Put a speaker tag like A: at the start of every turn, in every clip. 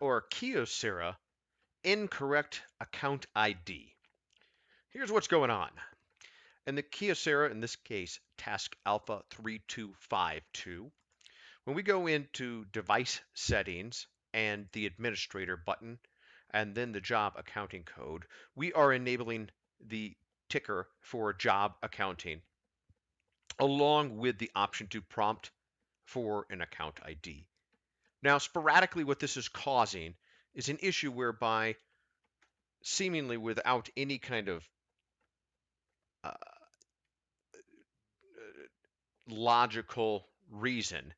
A: Kyocera Incorrect Account ID. Here's what's going on. In the Kyocera, in this case, Task Alpha 3252, when we go into device settings and the administrator button, and then the job accounting code, we are enabling the ticker for job accounting, along with the option to prompt for an account ID. Now, sporadically, what this is causing is an issue whereby, seemingly without any kind of uh, logical reason,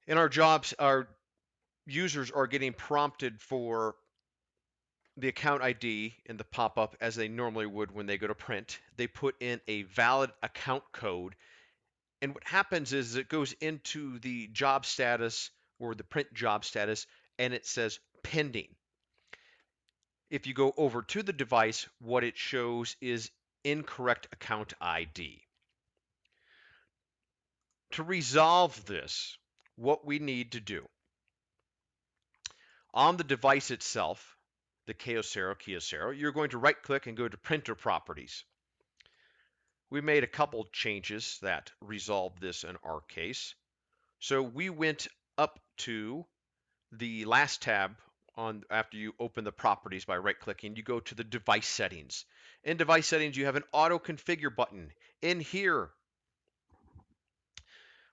A: in our jobs, our users are getting prompted for the account ID in the pop-up as they normally would when they go to print. They put in a valid account code, and what happens is it goes into the job status or the print job status, and it says pending. If you go over to the device, what it shows is incorrect account ID. To resolve this, what we need to do on the device itself, the Kyocera, you're going to right click and go to printer properties. We made a couple changes that resolved this in our case. So we went up to the last tab on after you open the properties by right clicking, you go to the device settings. In device settings, you have an auto configure button. In here,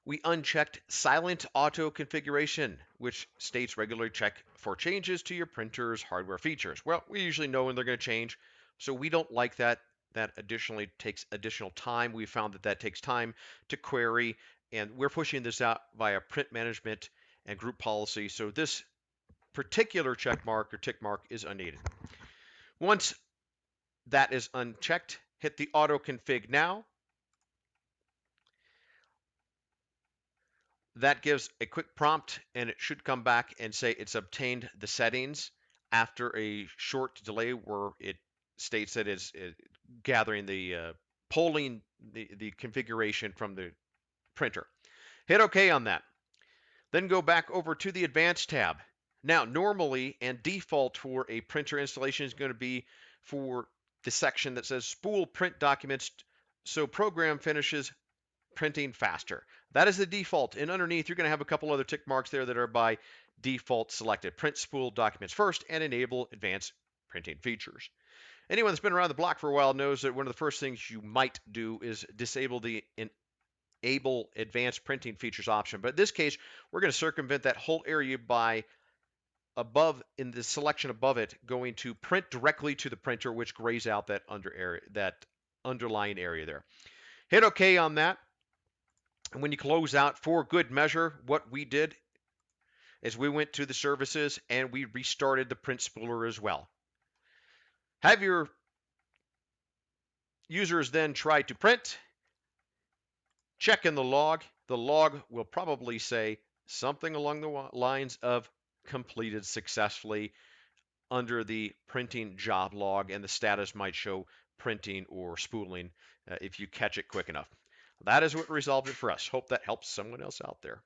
A: we unchecked silent auto configuration, which states regularly check for changes to your printer's hardware features. Well, we usually know when they're going to change, so we don't like that. That additionally takes additional time. We found that that takes time to query, and we're pushing this out via print management and group policy, so this particular check mark or tick mark is unneeded. Once that is unchecked, hit the auto config now. That gives a quick prompt, and it should come back and say it's obtained the settings after a short delay where it states that it's gathering polling the configuration from the printer. Hit OK on that. Then go back over to the Advanced tab. Now, normally and default for a printer installation is going to be for the section that says spool print documents so program finishes printing faster. That is the default, and underneath you're going to have a couple other tick marks there that are by default selected. Print spool documents first and enable advanced printing features. Anyone that's been around the block for a while knows that one of the first things you might do is disable the enable advanced printing features option. But in this case, we're going to circumvent that whole area by above in the selection above it going to print directly to the printer, which grays out that underlying area there. Hit OK on that. And when you close out, for good measure, what we did is we went to the services and we restarted the print spooler as well. Have your users then try to print, check in the log. The log will probably say something along the lines of completed successfully under the printing job log, and the status might show printing or spooling if you catch it quick enough. That is what resolved it for us. Hope that helps someone else out there.